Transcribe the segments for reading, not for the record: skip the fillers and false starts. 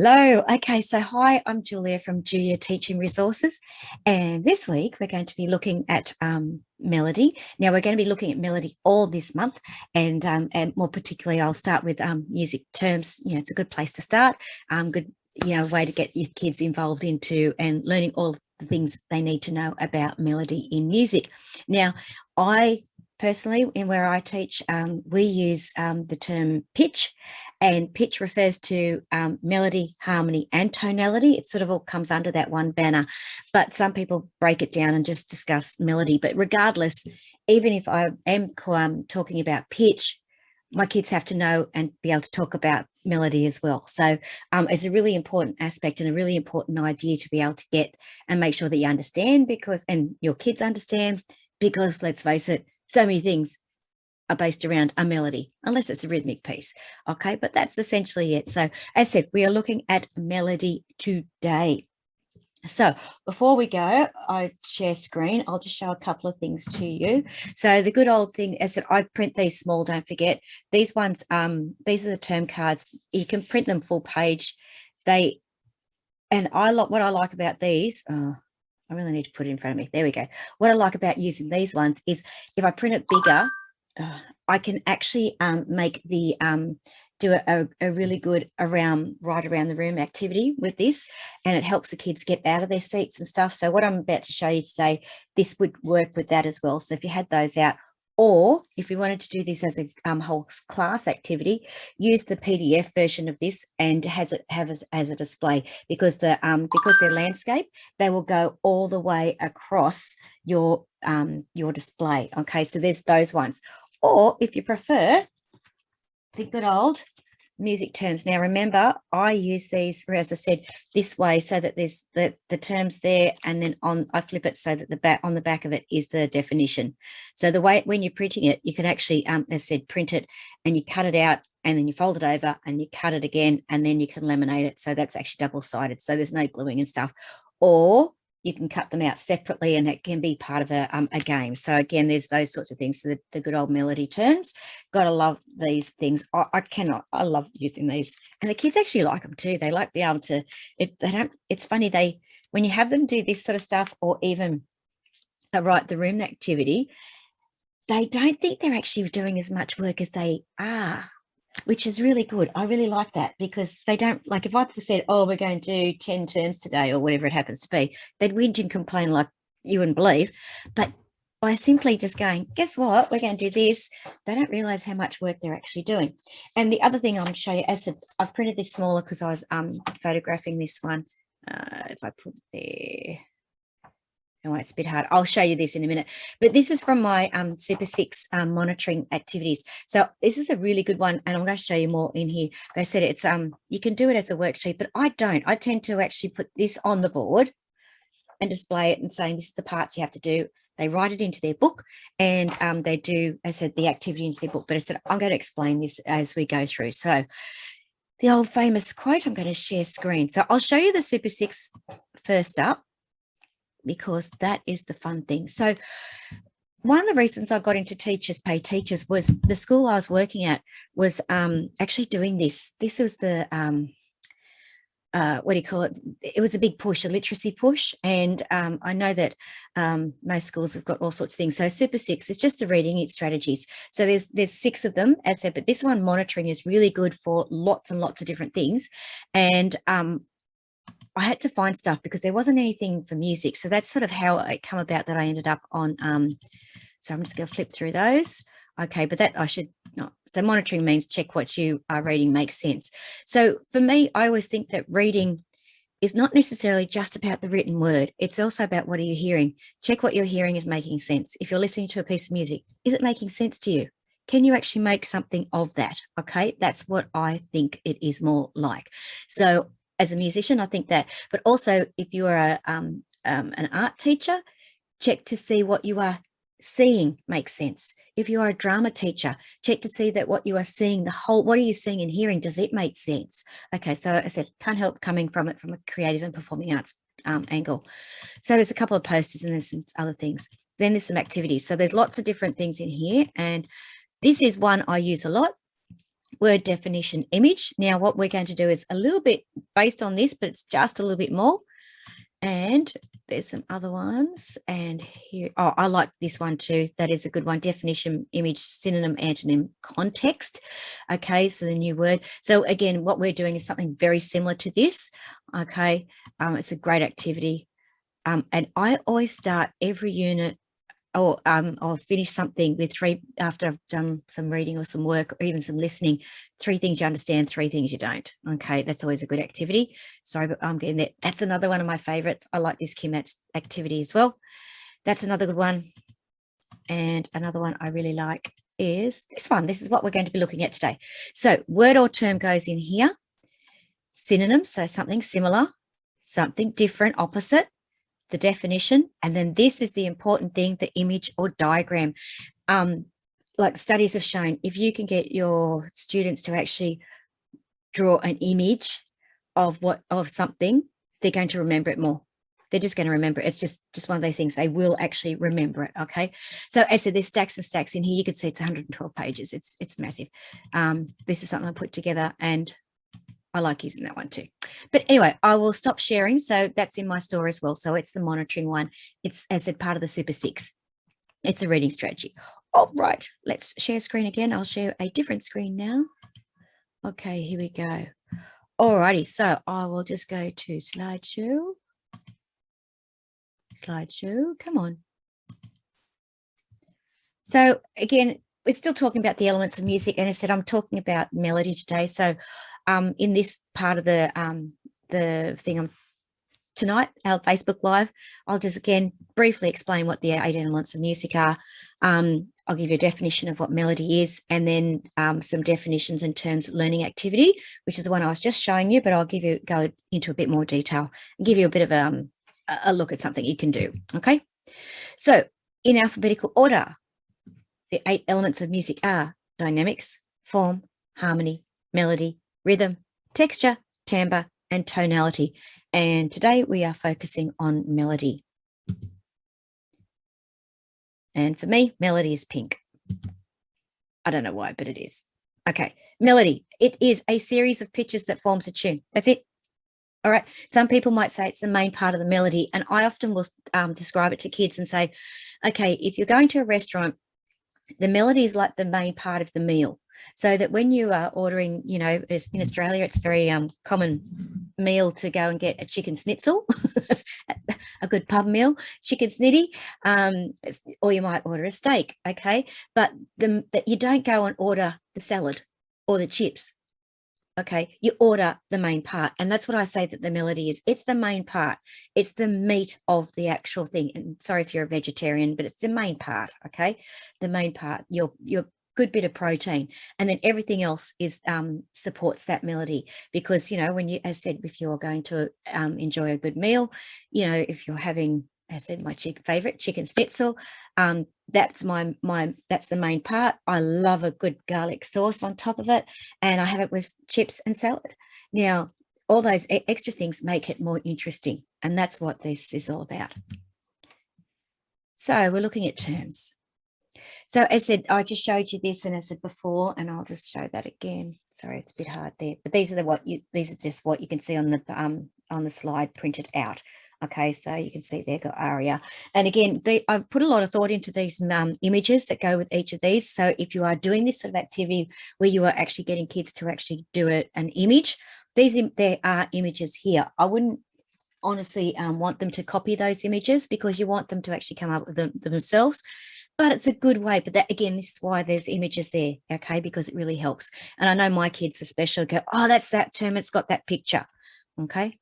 Hello. Okay, so hi, I'm Jooya from Jooya Teaching Resources, and this week we're going to be looking at melody. Now we're going to be looking at melody all this month, and more particularly, I'll start with music terms. You know, it's a good place to start. Good, way to get your kids involved into and learning all the things they need to know about melody in music. Now, I personally, in where I teach, we use the term pitch, and pitch refers to melody, harmony, and tonality. It sort of all comes under that one banner, but some people break it down and just discuss melody. But regardless, even if I am talking about pitch, my kids have to know and be able to talk about melody as well. So it's a really important aspect and a really important idea to be able to get and make sure that you understand, and your kids understand, because let's face it, so many things are based around a melody, unless it's a rhythmic piece. Okay, but that's essentially it. So as I said, we are looking at melody today. So before we go, I share screen. I'll just show a couple of things to you. So the good old thing is that I print these small, don't forget. These ones, these are the term cards. You can print them full page. What I like about these, I really need to put it in front of me. There we go. What I like about using these ones is if I print it bigger, I can actually make the do a really good right around the room activity with this, and it helps the kids get out of their seats and stuff. So what I'm about to show you today, this would work with that as well. So if you had those out, or if you wanted to do this as a whole class activity, use the PDF version of this and have as a display, because they're landscape, they will go all the way across your display. Okay, so there's those ones. Or if you prefer, the good old music terms. Now remember, I use these, as I said, this way, so that there's the terms there, and then I flip it so that on the back of it is the definition. So the way when you're printing it, you can actually, as I said, print it and you cut it out, and then you fold it over and you cut it again, and then you can laminate it. So that's actually double-sided, so there's no gluing and stuff. Or you can cut them out separately, and it can be part of a game. So again, there's those sorts of things. So the good old melody terms. Gotta love these things. I love using these, and the kids actually like them too. They like being able to. It's funny, when you have them do this sort of stuff, or even write the room activity, they don't think they're actually doing as much work as they are, which is really good. I really like that, because they don't, like, if I said, oh, we're going to do 10 terms today, or whatever it happens to be, they'd whinge and complain like you wouldn't believe. But by simply just going, guess what, we're going to do this, they don't realize how much work they're actually doing. And the other thing I'm showing you, as I've printed this smaller because I was photographing this one. If I put there, oh, it's a bit hard. I'll show you this in a minute. But this is from my Super 6 monitoring activities. So this is a really good one, and I'm going to show you more in here. They said it's you can do it as a worksheet, but I don't. I tend to actually put this on the board and display it and saying this is the parts you have to do. They write it into their book, and they do, as I said, the activity into their book. But I said I'm going to explain this as we go through. So the old famous quote, I'm going to share screen. So I'll show you the Super 6 first up, because that is the fun thing. So one of the reasons I got into Teachers Pay Teachers was the school I was working at was actually doing this. This was the, what do you call it? It was a big push, a literacy push. And I know that most schools have got all sorts of things. So Super 6 is just a reading strategies. So there's 6 of them, as I said, but this one, monitoring, is really good for lots and lots of different things. And I had to find stuff because there wasn't anything for music. So that's sort of how it come about that I ended up on. So I'm just going to flip through those. Okay, but that I should not. So monitoring means check what you are reading makes sense. So for me, I always think that reading is not necessarily just about the written word. It's also about what are you hearing. Check what you're hearing is making sense. If you're listening to a piece of music, is it making sense to you? Can you actually make something of that? Okay, that's what I think it is more like. So as a musician, I think that, but also if you are an art teacher, check to see what you are seeing makes sense. If you are a drama teacher, check to see that what you are seeing, what are you seeing and hearing, does it make sense? Okay, so I said, can't help coming from it from a creative and performing arts angle. So there's a couple of posters and there's some other things. Then there's some activities. So there's lots of different things in here, and this is one I use a lot. word definition image. Now, what we're going to do is a little bit based on this, but it's just a little bit more. And there's some other ones. And here, oh, I like this one too. That is a good one. Definition, image, synonym, antonym, context. Okay, so the new word. So again, what we're doing is something very similar to this. Okay, it's a great activity. And I always start every unit or finish something with three, after I've done some reading or some work or even some listening, 3 things you understand, 3 things you don't. Okay, that's always a good activity. Sorry, but I'm getting that. That's another one of my favorites. I like this Kim activity as well. That's another good one. And another one I really like is this one. This is what we're going to be looking at today. So word or term goes in here. Synonym, so something similar, something different, opposite, the definition, and then this is the important thing, the image or diagram. Like studies have shown, if you can get your students to actually draw an image of something, they're going to remember it more. They're just going to remember it. It's just one of those things. They will actually remember it. Okay. So as I said, there's stacks and stacks in here. You can see it's 112 pages. It's massive. This is something I put together and I like using that one too. But anyway, I will stop sharing. So that's in my store as well. So it's the monitoring one. It's, as I said, part of the Super 6. It's a reading strategy. All right, let's share screen again. I'll share a different screen now. Okay, here we go. All righty, so I will just go to slideshow. Slideshow, come on. So again, we're still talking about the elements of music, and I said I'm talking about melody today. So in this part of the thing tonight, our Facebook Live, I'll just again briefly explain what the 8 elements of music are. I'll give you a definition of what melody is, and then some definitions in terms of learning activity, which is the one I was just showing you, but I'll go into a bit more detail and give you a bit of a look at something you can do. Okay, so in alphabetical order, the 8 elements of music are dynamics, form, harmony, melody, rhythm, texture, timbre, and tonality. And today we are focusing on melody. And for me, melody is pink. I don't know why, but it is. Okay, melody. It is a series of pitches that forms a tune. That's it. All right. Some people might say it's the main part of the melody. And I often will describe it to kids and say, okay, if you're going to a restaurant, the melody is like the main part of the meal. So that when you are ordering, you know, in Australia, it's very common meal to go and get a chicken schnitzel, a good pub meal, chicken snitty, or you might order a steak, okay? But you don't go and order the salad or the chips, okay? You order the main part, and that's what I say that the melody is. It's the main part. It's the meat of the actual thing. And sorry if you're a vegetarian, but it's the main part, okay? The main part, your good bit of protein, and then everything else is supports that melody. Because, you know, when you, as said, if you're going to enjoy a good meal, you know, if you're having, as I said, my favorite chicken schnitzel, that's that's the main part. I love a good garlic sauce on top of it, and I have it with chips and salad. Now, all those extra things make it more interesting, and that's what this is all about. So we're looking at terms. So as I said, I just showed you this, and I said before, and I'll just show that again. Sorry, it's a bit hard there, but these are just what you can see on the slide printed out. Okay, so you can see there got aria, and again, I've put a lot of thought into these images that go with each of these. So if you are doing this sort of activity where you are actually getting kids to actually do an image, there are images here. I wouldn't honestly want them to copy those images, because you want them to actually come up with them themselves. But it's a good way. But that, again, this is why there's images there, okay, because it really helps. And I know my kids especially go, oh, that's that term, it's got that picture, okay.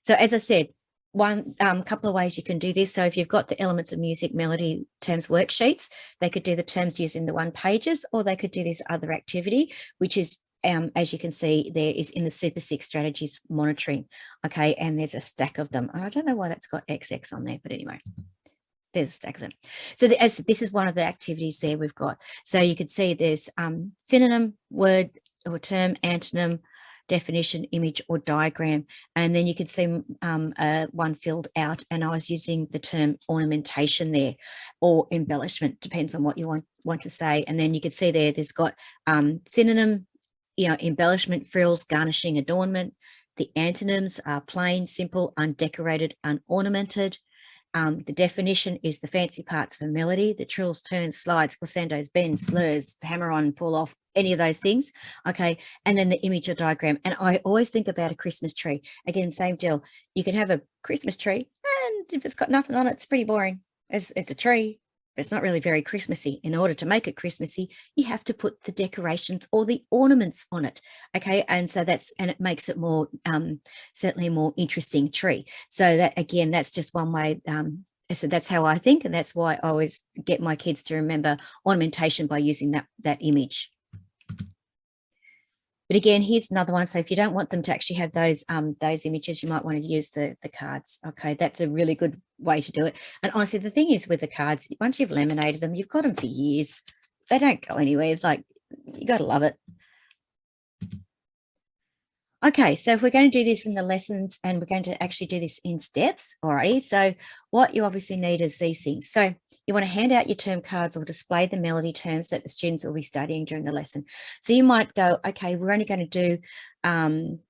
So as I said, one couple of ways you can do this. So if you've got the elements of music, melody, terms worksheets, they could do the terms using the 1 pages, or they could do this other activity, which is, as you can see, there is in the Super 6 strategies monitoring, okay, and there's a stack of them. I don't know why that's got XX on there, but anyway. There's a stack of them. So this is one of the activities there we've got. So you can see there's synonym, word or term, antonym, definition, image, or diagram. And then you can see one filled out, and I was using the term ornamentation there, or embellishment, depends on what you want to say. And then you can see there's got synonym, embellishment, frills, garnishing, adornment. The antonyms are plain, simple, undecorated, unornamented. The definition is the fancy parts of a melody, the trills, turns, slides, glissandos, bends, slurs, hammer on, pull off, any of those things. Okay. And then the image or diagram. And I always think about a Christmas tree. Again, same deal. You can have a Christmas tree, and if it's got nothing on it, it's pretty boring. It's a tree. It's not really very Christmassy. In order to make it Christmassy, you have to put the decorations or the ornaments on it. Okay. And so it makes it more, certainly a more interesting tree. So that, again, that's just one way. So that's how I think. And that's why I always get my kids to remember ornamentation by using that image. But again, here's another one. So if you don't want them to actually have those images, you might want to use the cards. Okay, that's a really good way to do it. And honestly, the thing is with the cards, once you've laminated them, you've got them for years. They don't go anywhere. It's like, you got to love it. Okay, so if we're going to do this in the lessons, and we're going to actually do this in steps, all right, so what you obviously need is these things. So you want to hand out your term cards or display the melody terms that the students will be studying during the lesson. So you might go, okay, we're only going to do,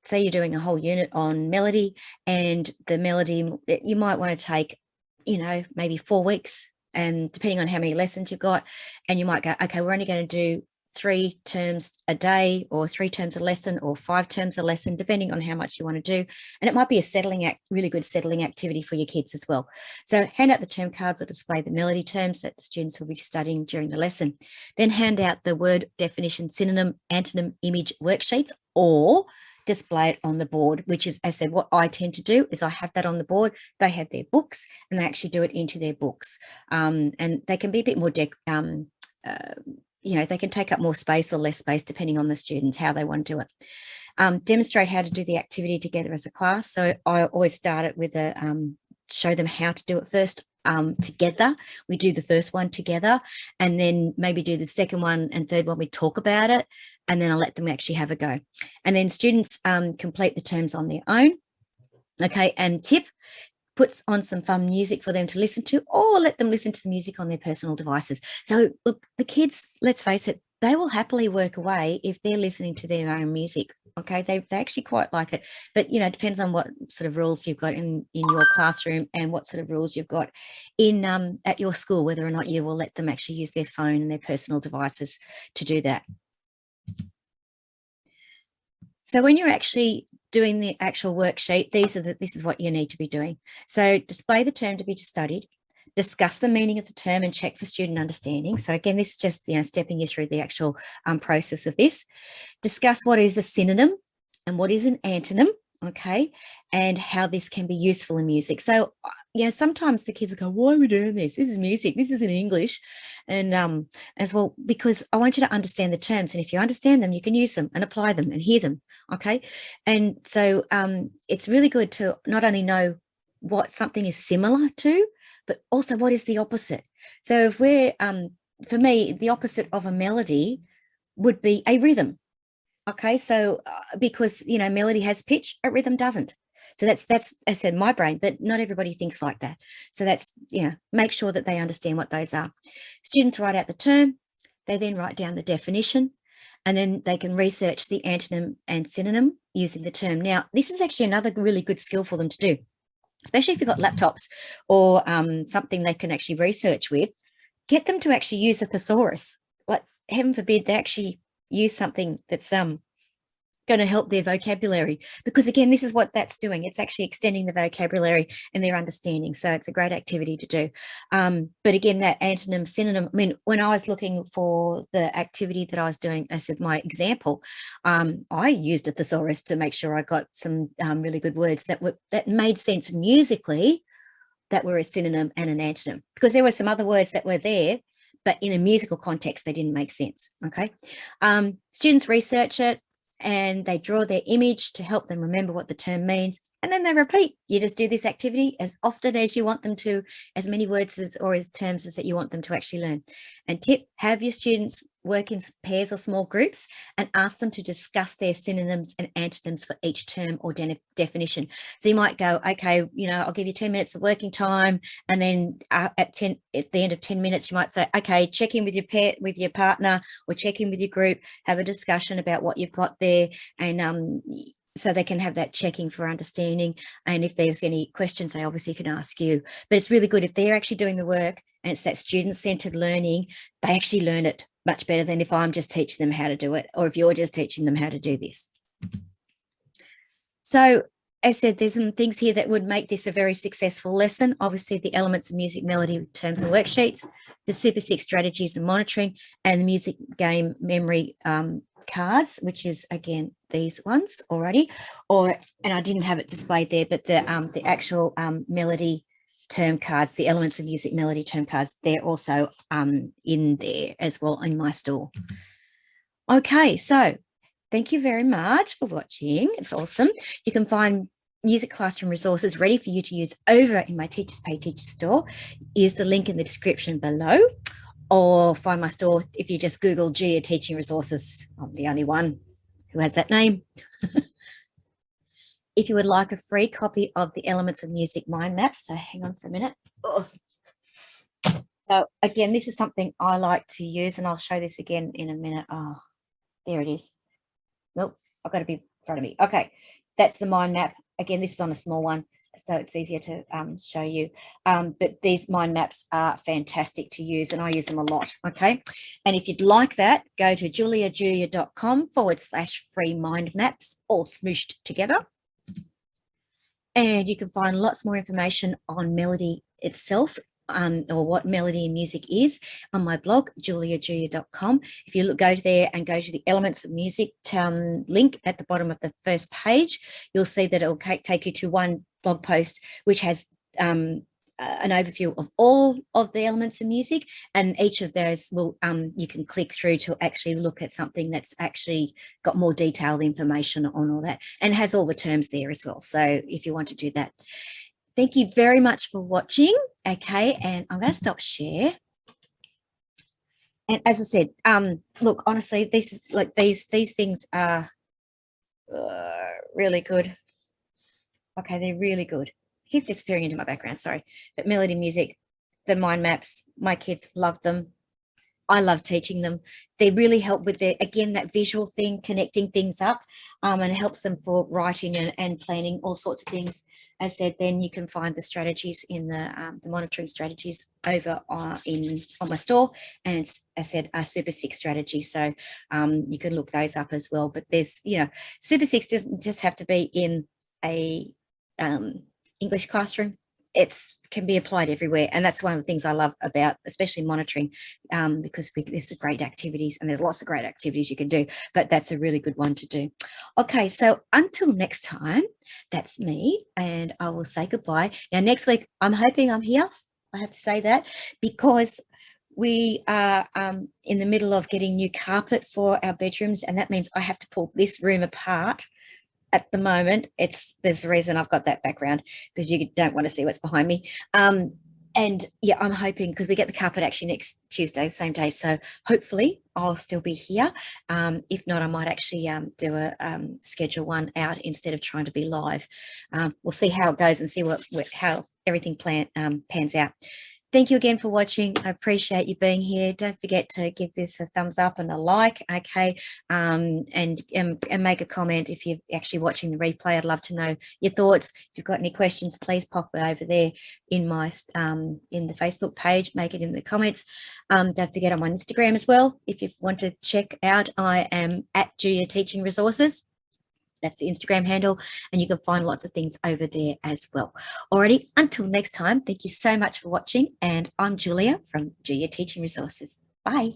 say you're doing a whole unit on melody, and the melody, you might want to take, maybe 4 weeks, and depending on how many lessons you've got, and you might go, okay, we're only going to do 3 terms a day, or 3 terms a lesson, or 5 terms a lesson, depending on how much you want to do. And it might be a really good settling activity for your kids as well. So hand out the term cards or display the melody terms that the students will be studying during the lesson. Then hand out the word definition, synonym, antonym, image worksheets, or display it on the board, which is, as I said, what I tend to do is I have that on the board. They have their books, and they actually do it into their books. And they can be a bit more they can take up more space or less space depending on the students, how they want to do it. Demonstrate how to do the activity together as a class. So I always start it with show them how to do it first together. We do the first one together, and then maybe do the second one and third one. We talk about it, and then I'll let them actually have a go. And then students complete the terms on their own. Okay, and tip, puts on some fun music for them to listen to, or let them listen to the music on their personal devices. So look, the kids, let's face it, they will happily work away if they're listening to their own music. Okay, they actually quite like it, but it depends on what sort of rules you've got in your classroom, and what sort of rules you've got in at your school, whether or not you will let them actually use their phone and their personal devices to do that. So when you're actually doing the actual worksheet, this is what you need to be doing. So display the term to be studied, discuss the meaning of the term, and check for student understanding. So again, this is just stepping you through the actual process of this. Discuss what is a synonym and what is an antonym, okay, and how this can be useful in music. So sometimes the kids will go, why are we doing this? This is music, this isn't English. And as well, because I want you to understand the terms, and if you understand them, you can use them and apply them and hear them, okay. And so it's really good to not only know what something is similar to, but also what is the opposite. So if we're for me, the opposite of a melody would be a rhythm. Okay, so because melody has pitch, a rhythm doesn't. So that's as I said, my brain, but not everybody thinks like that. So that's make sure that they understand what those are. Students write out the term, they then write down the definition, and then they can research the antonym and synonym using the term. Now, this is actually another really good skill for them to do, especially if you've got laptops or something they can actually research with. Get them to actually use a thesaurus. Like, heaven forbid they actually use something that's going to help their vocabulary, because again, this is what that's doing. It's actually extending the vocabulary and their understanding. So it's a great activity to do. But again, that antonym, synonym, I mean, when I was looking for the activity that I was doing, I said my example, I used a thesaurus to make sure I got some really good words that made sense musically, that were a synonym and an antonym, because there were some other words that were there, but in a musical context, they didn't make sense. Okay. Students research it, and they draw their image to help them remember what the term means. and then they repeat. You just do this activity as often as you want them to, as many words or as terms as that you want them to actually learn. And tip, have your students work in pairs or small groups and ask them to discuss their synonyms and antonyms for each term or definition. So you might go, okay, I'll give you 10 minutes of working time, and then at the end of 10 minutes, you might say, okay, check in with your partner, or check in with your group, have a discussion about what you've got there, and so they can have that checking for understanding. And if there's any questions, they obviously can ask you. But it's really good if they're actually doing the work and it's that student-centered learning, they actually learn it much better than if I'm just teaching them how to do it, or if you're just teaching them how to do this. So as I said, there's some things here that would make this a very successful lesson. Obviously, the elements of music, melody, terms and worksheets, the Super 6 strategies and monitoring, and the music game memory cards, which is again these ones already, and I didn't have it displayed there, but the actual melody term cards, the elements of music, melody, term cards, they're also in there as well in my store. Okay, so thank you very much for watching. It's awesome. You can find music classroom resources ready for you to use over in my Teachers Pay Teachers store. Use the link in the description below, or find my store if you just Google Jooya Teaching Resources. I'm the only one who has that name. If you would like a free copy of the Elements of Music mind maps, so hang on for a minute. Oh. So again, this is something I like to use, and I'll show this again in a minute. Oh, there it is. Nope, I've got to be in front of me. Okay, that's the mind map. Again, this is on a small one, so it's easier to show you. But these mind maps are fantastic to use, and I use them a lot, okay? And if you'd like that, go to juliajooya.com/free mind maps, all smooshed together. And you can find lots more information on melody itself, or what melody and music is, on my blog, juliajooya.com. If you go there and go to the Elements of Music link at the bottom of the first page, you'll see that it will take you to one blog post which has an overview of all of the elements of music, and each of those will you can click through to actually look at something that's actually got more detailed information on all that, and has all the terms there as well. So if you want to do that. Thank you very much for watching. Okay, and I'm going to stop share. And as I said, look, honestly, this is like these things are really good. Okay, they're really good. Keeps disappearing into my background, sorry. But melody, music, the mind maps, my kids love them. I love teaching them. They really help with again, that visual thing, connecting things up, and it helps them for writing and planning all sorts of things. As I said, then you can find the strategies in the monitoring strategies over on my store, and it's, as I said, a Super 6 strategy. So you can look those up as well. But there's, Super 6 doesn't just have to be in a English classroom. It can be applied everywhere, and that's one of the things I love about especially monitoring, because there's great activities, and there's lots of great activities you can do, but that's a really good one to do. Okay, so until next time, that's me, and I will say goodbye. Now next week I'm hoping I'm here, I have to say that, because we are in the middle of getting new carpet for our bedrooms, and that means I have to pull this room apart. At the moment, there's the reason I've got that background, because you don't want to see what's behind me. And yeah, I'm hoping, because we get the carpet actually next Tuesday, same day. So hopefully I'll still be here. If not, I might actually do a schedule one out instead of trying to be live. We'll see how it goes and see how everything pans out. Thank you again for watching. I appreciate you being here. Don't forget to give this a thumbs up and a like, okay? And make a comment if you're actually watching the replay. I'd love to know your thoughts. If you've got any questions, please pop it over there in my in the Facebook page. Make it in the comments. Don't forget I'm on Instagram as well. If you want to check out, I am at Jooya Teaching Resources. That's the Instagram handle, and you can find lots of things over there as well. Alrighty, until next time, thank you so much for watching, and I'm Julia from Jooya Teaching Resources. Bye.